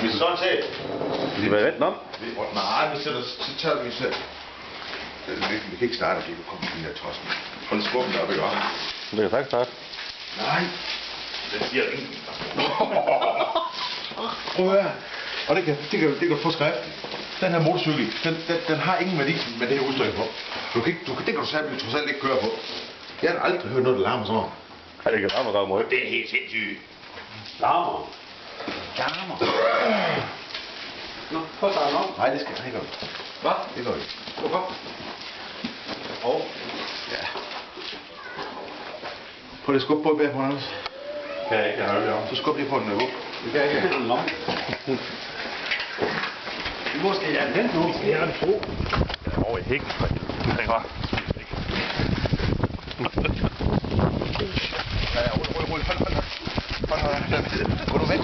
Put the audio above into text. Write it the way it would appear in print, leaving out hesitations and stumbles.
Hvis sådan set. Vil I være venten om? Nej, så tager vi selv. Vi kan ikke starte, fordi du kommer til den der tossen. Hold skubben op, ikke også? Det kan sagtens starte. Nej. Den siger ingen. Prøv at høre. Og det kan du få skriftligt. Den her motorcykel, den har ingen værdi med det her udtryk på. Det kan du trods alt ikke køre på. Jeg har aldrig hørt noget, der larmer sådan. Nej, det kan larme godt måde. Det er helt sindssygt. Larmer. Nå, prøv at starte op. Nej, det skal jeg ikke gøre. Hvad? Det gør vi. Hvorfor? Ja. Prøv lige at skubbe på bag på den, Anders. Kan jeg ikke, jeg har hørt det om. Så skub lige på den. Det kan jeg ikke. Nå. Hvor skal jeg hen nu? Det er det tro. Over i hækken. Det er godt. Ja, rull. Hold. Gå nu væk.